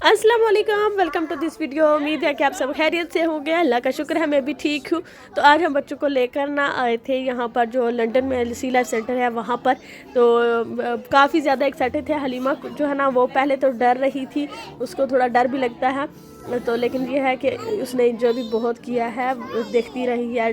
अस्सलाम वालेकुम, welcome to this video. उम्मीद है कि आप सब खैरियत से होंगे। अल्लाह का शुक्र है मैं भी ठीक हूँ। तो आज हम बच्चों को लेकर ना आए थे यहाँ पर जो लंदन में सी लाइफ सेंटर है वहाँ पर। तो काफ़ी ज़्यादा एक्साइटेड थे। हलीमा जो है ना वो पहले तो डर रही थी, उसको थोड़ा डर भी लगता है। तो लेकिन ये है कि उसने जो भी बहुत किया है, देखती रही है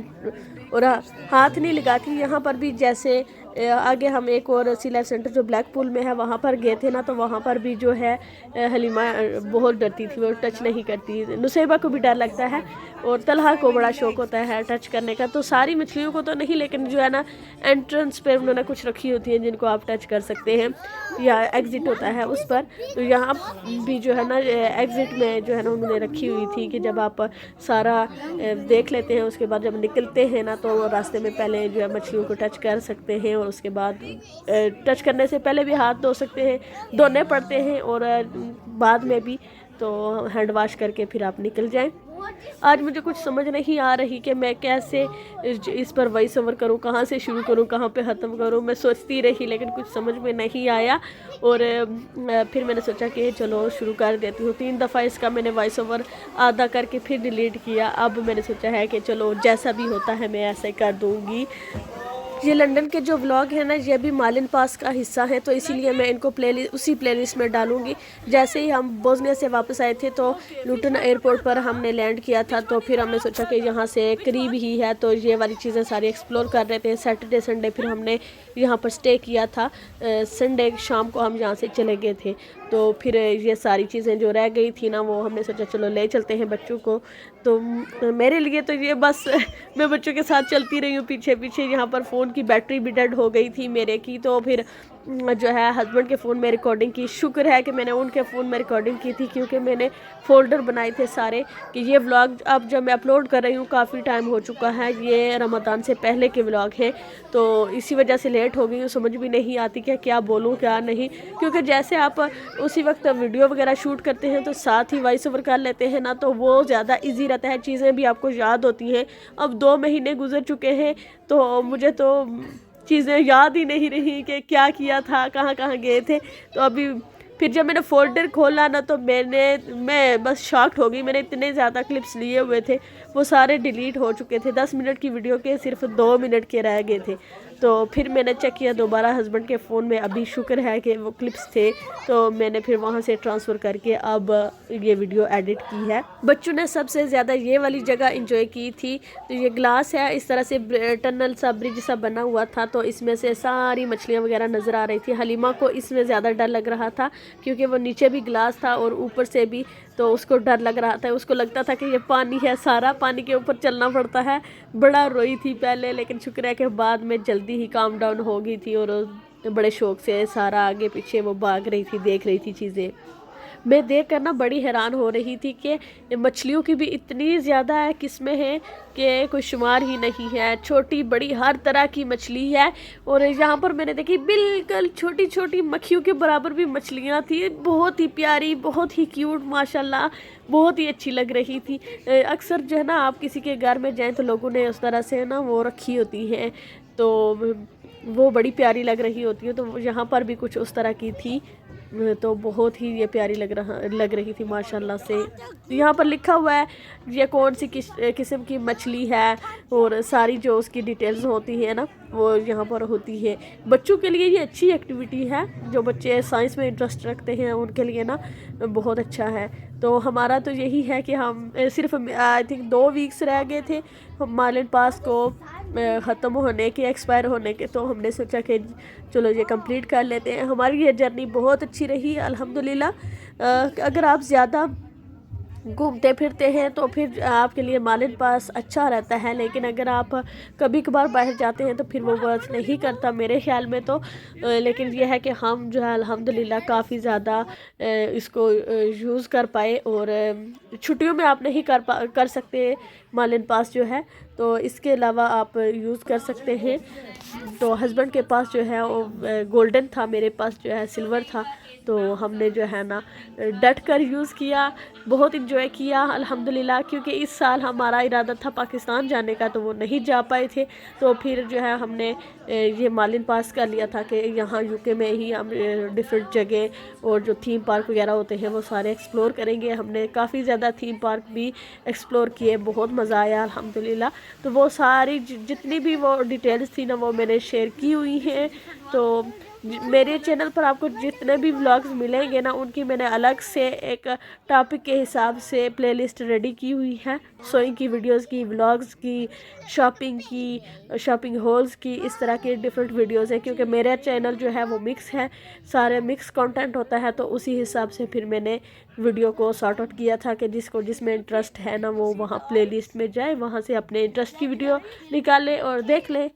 और हाथ नहीं लगाती। यहाँ पर भी जैसे आगे हम एक और सी लाइफ सेंटर जो ब्लैक पूल में है वहाँ पर गए थे ना, तो वहाँ पर भी जो है हलीमा बहुत डरती थी, वो टच नहीं करती। नुसैबा को भी डर लगता है और तलहा को बड़ा शौक होता है टच करने का। तो सारी मछलियों को तो नहीं, लेकिन जो है ना एंट्रेंस पे उन्होंने कुछ रखी होती हैं जिनको आप टच कर सकते हैं, या एग्ज़िट होता है उस पर। तो यहाँ भी जो है ना एग्ज़िट में जो है ना उन्होंने रखी हुई थी कि जब आप सारा देख लेते हैं उसके बाद जब निकलते हैं ना, तो रास्ते में पहले जो है मछलियों को टच कर सकते हैं और उसके बाद टच करने से पहले भी हाथ धो सकते हैं, धोने पड़ते हैं और बाद में भी। तो हैंड वाश करके फिर आप निकल जाएं। आज मुझे कुछ समझ नहीं आ रही कि मैं कैसे इस पर वॉइस ओवर करूं, कहाँ से शुरू करूं, कहाँ पे ख़त्म करूं। मैं सोचती रही लेकिन कुछ समझ में नहीं आया और फिर मैंने सोचा कि चलो शुरू कर देती हूँ। 3 दफ़ा इसका मैंने वॉइस ओवर आधा करके फिर डिलीट किया। अब मैंने सोचा है कि चलो जैसा भी होता है मैं ऐसे कर दूँगी। ये लंदन के जो व्लॉग है ना, ये भी मालिन पास का हिस्सा है, तो इसीलिए मैं इनको उसी प्लेलिस्ट में डालूंगी। जैसे ही हम बोस्निया से वापस आए थे तो लुटन एयरपोर्ट पर हमने लैंड किया था, तो फिर हमने सोचा कि यहाँ से करीब ही है तो ये वाली चीज़ें सारी एक्सप्लोर कर रहे थे। सैटरडे संडे फिर हमने यहाँ पर स्टे किया था। संडे शाम को हम यहाँ से चले गए थे। तो फिर ये सारी चीज़ें जो रह गई थी ना, वो हमने सोचा चलो ले चलते हैं बच्चों को। तो मेरे लिए तो ये बस मैं बच्चों के साथ चलती रही हूँ पीछे पीछे। यहाँ पर फ़ोन की बैटरी भी डेड हो गई थी मेरे की, तो फिर जो है हस्बैंड के फ़ोन में रिकॉर्डिंग की। शुक्र है कि मैंने उनके फ़ोन में रिकॉर्डिंग की थी, क्योंकि मैंने फ़ोल्डर बनाए थे सारे कि ये व्लॉग अब जब मैं अपलोड कर रही हूँ काफ़ी टाइम हो चुका है, ये रमज़ान से पहले के व्लॉग हैं। तो इसी वजह से लेट हो गई हूँ, समझ भी नहीं आती कि क्या बोलूँ क्या नहीं। क्योंकि जैसे आप उसी वक्त वीडियो वगैरह शूट करते हैं तो साथ ही वॉइस ओवर कर लेते हैं ना, तो वो ज़्यादा ईजी रहता है, चीज़ें भी आपको याद होती हैं। अब 2 महीने गुजर चुके हैं तो मुझे तो चीज़ें याद ही नहीं रही कि क्या किया था, कहाँ कहाँ गए थे। तो अभी फिर जब मैंने फोल्डर खोला ना, तो मैं बस शॉक्ड हो गई। मैंने इतने ज़्यादा क्लिप्स लिए हुए थे, वो सारे डिलीट हो चुके थे। 10 मिनट की वीडियो के सिर्फ 2 मिनट के रह गए थे। तो फिर मैंने चेक किया दोबारा हस्बैंड के फ़ोन में, अभी शुक्र है कि वो क्लिप्स थे, तो मैंने फिर वहाँ से ट्रांसफ़र करके अब ये वीडियो एडिट की है। बच्चों ने सबसे ज़्यादा ये वाली जगह इंजॉय की थी। तो ये ग्लास है, इस तरह से टनल सा ब्रिज सा बना हुआ था, तो इसमें से सारी मछलियाँ वगैरह नज़र आ रही थी। हलीमा को इसमें ज़्यादा डर लग रहा था क्योंकि वो नीचे भी ग्लास था और ऊपर से भी, तो उसको डर लग रहा था। उसको लगता था कि ये पानी है, सारा पानी के ऊपर चलना पड़ता है। बड़ा रोई थी पहले, लेकिन शुक्र है कि बाद में जल्दी ही काम डाउन हो गई थी और बड़े शौक से सारा आगे पीछे वो भाग रही थी, देख रही थी चीज़ें। मैं देख कर ना बड़ी हैरान हो रही थी कि मछलियों की भी इतनी ज़्यादा किस्में हैं कि कोई शुमार ही नहीं है। छोटी बड़ी हर तरह की मछली है। और यहाँ पर मैंने देखी बिल्कुल छोटी छोटी मक्खियों के बराबर भी मछलियाँ थी, बहुत ही प्यारी, बहुत ही क्यूट, माशाल्लाह बहुत ही अच्छी लग रही थी। अक्सर जो है ना आप किसी के घर में जाएँ तो लोगों ने उस तरह से ना वो रखी होती हैं, तो वो बड़ी प्यारी लग रही होती है। तो यहाँ पर भी कुछ उस तरह की थी, तो बहुत ही ये प्यारी लग रही थी माशाल्लाह से। यहाँ पर लिखा हुआ है ये कौन सी किस्म की मछली है और सारी जो उसकी डिटेल्स होती है ना, वो यहाँ पर होती है। बच्चों के लिए ये अच्छी एक्टिविटी है, जो बच्चे साइंस में इंटरेस्ट रखते हैं उनके लिए ना बहुत अच्छा है। तो हमारा तो यही है कि हम सिर्फ आई थिंक 2 वीक्स रह गए थे मालिन पास को ख़त्म होने के, एक्सपायर होने के, तो हमने सोचा कि चलो ये कंप्लीट कर लेते हैं। हमारी ये जर्नी बहुत अच्छी रही अल्हम्दुलिल्लाह। अगर आप ज़्यादा घूमते फिरते हैं तो फिर आपके लिए मालिन पास अच्छा रहता है, लेकिन अगर आप कभी कभार बाहर जाते हैं तो फिर वो वर्क नहीं करता मेरे ख्याल में तो। लेकिन यह है कि हम जो है अल्हम्दुलिल्लाह काफ़ी ज़्यादा इसको यूज़ कर पाए। और छुट्टियों में आप नहीं कर सकते मालिन पास जो है, तो इसके अलावा आप यूज़ कर सकते हैं। तो हस्बैंड के पास जो है वो गोल्डन था, मेरे पास जो है सिल्वर था, तो हमने जो है ना डट कर यूज़ किया, बहुत इन्जॉय किया अल्हम्दुलिल्लाह। क्योंकि इस साल हमारा इरादा था पाकिस्तान जाने का, तो वो नहीं जा पाए थे, तो फिर जो है हमने ये मालिन पास कर लिया था कि यहाँ यूके में ही हम डिफरेंट जगह और जो थीम पार्क वगैरह होते हैं वो सारे एक्सप्लोर करेंगे। हमने काफ़ी ज़्यादा थीम पार्क भी एक्सप्लोर किए, बहुत मज़ा आया अल्हम्दुलिल्लाह। तो वो सारी जितनी भी वो डिटेल्स थी ना वो मैंने शेयर की हुई हैं। तो मेरे चैनल पर आपको जितने भी व्लॉग्स मिलेंगे ना उनकी मैंने अलग से एक टॉपिक के हिसाब से प्लेलिस्ट रेडी की हुई है। सोइंग की वीडियोस की, व्लॉग्स की, शॉपिंग की, शॉपिंग हॉल्स की, इस तरह के डिफरेंट वीडियोस हैं। क्योंकि मेरा चैनल जो है वो मिक्स है, सारे मिक्स कंटेंट होता है, तो उसी हिसाब से फिर मैंने वीडियो को सॉर्ट आउट किया था कि जिसको जिसमें इंटरेस्ट है ना वो वहाँ प्लेलिस्ट में जाए, वहाँ से अपने इंटरेस्ट की वीडियो निकाले और देख ले।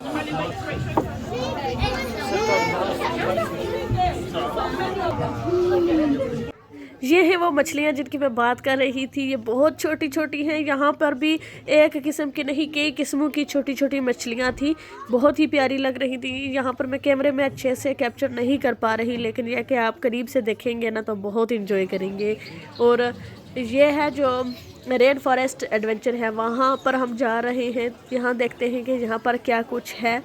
ये है वो मछलियाँ जिनकी मैं बात कर रही थी। ये बहुत छोटी छोटी हैं। यहाँ पर भी एक किस्म की नहीं, कई किस्मों की छोटी छोटी मछलियाँ थी, बहुत ही प्यारी लग रही थी। यहाँ पर मैं कैमरे में अच्छे से कैप्चर नहीं कर पा रही, लेकिन यह कि आप करीब से देखेंगे ना तो बहुत इंजॉय करेंगे। और ये है जो रेन फॉरेस्ट एडवेंचर है, वहाँ पर हम जा रहे हैं। यहाँ देखते हैं कि यहाँ पर क्या कुछ है।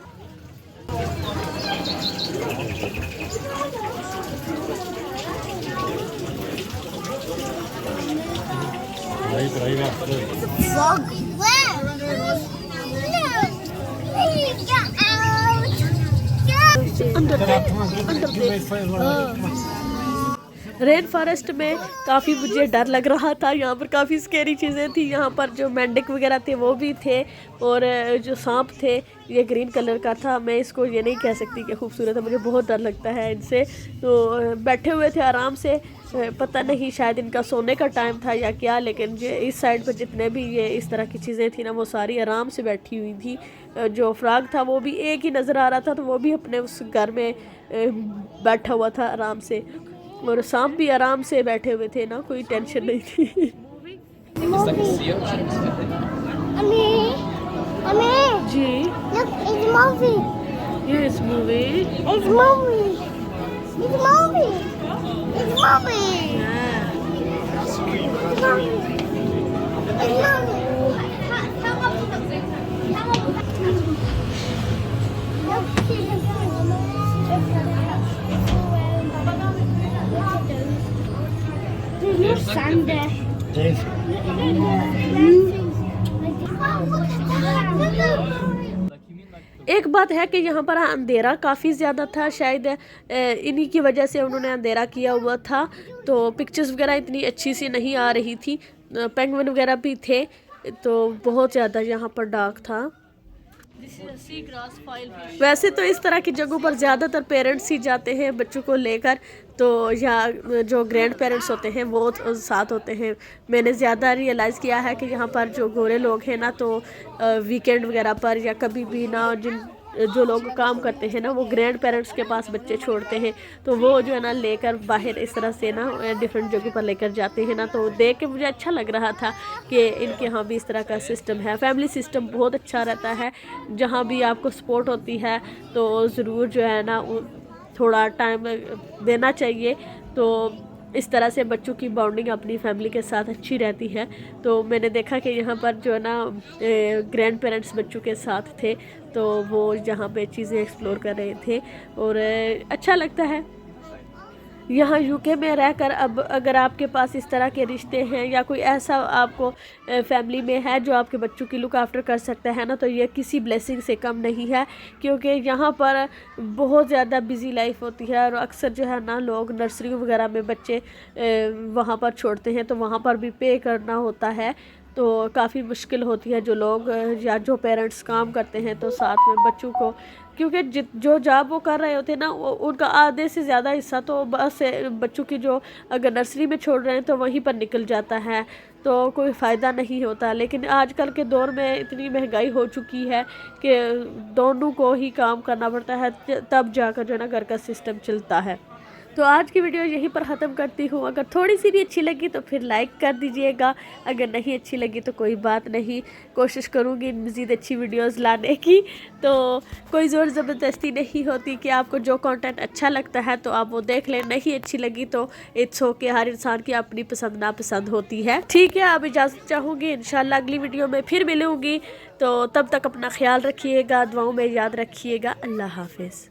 रेन फॉरेस्ट में काफ़ी मुझे डर लग रहा था। यहाँ पर काफ़ी स्कैरी चीज़ें थी। यहाँ पर जो मेंढक वगैरह थे वो भी थे, और जो सांप थे ये ग्रीन कलर का था। मैं इसको ये नहीं कह सकती कि खूबसूरत है, मुझे बहुत डर लगता है इनसे। तो बैठे हुए थे आराम से, पता नहीं शायद इनका सोने का टाइम था या क्या, लेकिन जो इस साइड पर जितने भी ये इस तरह की चीज़ें थी ना वो सारी आराम से बैठी हुई थी। जो फ्रॉग था वो भी एक ही नज़र आ रहा था, तो वो भी अपने उस घर में बैठा हुआ था आराम से, और सांप भी आराम से बैठे हुए थे ना, कोई टेंशन नहीं थी। जी ये इस मूवी एक बात है कि यहाँ पर अंधेरा काफ़ी ज़्यादा था, शायद इन्हीं की वजह से उन्होंने अंधेरा किया हुआ था, तो पिक्चर्स वगैरह इतनी अच्छी सी नहीं आ रही थी। पेंगुइन वगैरह भी थे, तो बहुत ज़्यादा यहाँ पर डार्क था। वैसे तो इस तरह की जगहों पर ज़्यादातर पेरेंट्स ही जाते हैं बच्चों को लेकर, तो या जो ग्रैंड पेरेंट्स होते हैं वो साथ होते हैं। मैंने ज़्यादा रियलाइज़ किया है कि यहाँ पर जो गोरे लोग हैं ना, तो वीकेंड वगैरह पर या कभी भी ना, जो लोग काम करते हैं ना वो ग्रैंड पेरेंट्स के पास बच्चे छोड़ते हैं, तो वो जो है ना लेकर बाहर इस तरह से ना डिफरेंट जगह पर लेकर जाते हैं ना, तो देख के मुझे अच्छा लग रहा था कि इनके यहाँ भी इस तरह का सिस्टम है। फैमिली सिस्टम बहुत अच्छा रहता है, जहाँ भी आपको सपोर्ट होती है तो ज़रूर जो है ना थोड़ा टाइम देना चाहिए। तो इस तरह से बच्चों की बॉन्डिंग अपनी फैमिली के साथ अच्छी रहती है। तो मैंने देखा कि यहाँ पर जो है ना ग्रैंड पेरेंट्स बच्चों के साथ थे, तो वो यहाँ पे चीज़ें एक्सप्लोर कर रहे थे, और अच्छा लगता है यहाँ यूके में रहकर। अब अगर आपके पास इस तरह के रिश्ते हैं या कोई ऐसा आपको फैमिली में है जो आपके बच्चों की लुक आफ्टर कर सकता है ना, तो ये किसी ब्लेसिंग से कम नहीं है। क्योंकि यहाँ पर बहुत ज़्यादा बिज़ी लाइफ होती है, और अक्सर जो है ना लोग नर्सरी वगैरह में बच्चे वहाँ पर छोड़ते हैं, तो वहाँ पर भी पे करना होता है, तो काफ़ी मुश्किल होती है। जो लोग या जो पेरेंट्स काम करते हैं तो साथ में बच्चों को, क्योंकि जो जॉब वो कर रहे होते हैं ना, उनका आधे से ज़्यादा हिस्सा तो बस बच्चों की जो अगर नर्सरी में छोड़ रहे हैं तो वहीं पर निकल जाता है, तो कोई फ़ायदा नहीं होता। लेकिन आजकल के दौर में इतनी महंगाई हो चुकी है कि दोनों को ही काम करना पड़ता है, तब जाकर जो है ना घर का सिस्टम चलता है। तो आज की वीडियो यहीं पर ख़त्म करती हूँ। अगर थोड़ी सी भी अच्छी लगी तो फिर लाइक कर दीजिएगा, अगर नहीं अच्छी लगी तो कोई बात नहीं, कोशिश करूँगी मज़ीद अच्छी वीडियोस लाने की। तो कोई ज़ोर ज़बरदस्ती नहीं होती कि आपको जो कंटेंट अच्छा लगता है तो आप वो देख लें, नहीं अच्छी लगी तो इट्स ओके, हर इंसान की अपनी पसंद नापसंद होती है। ठीक है, अब इजाज़त चाहूँगी, इंशाल्लाह अगली वीडियो में फिर मिलूँगी। तो तब तक अपना ख्याल रखिएगा, दुआओं में याद रखिएगा। अल्लाह हाफिज़।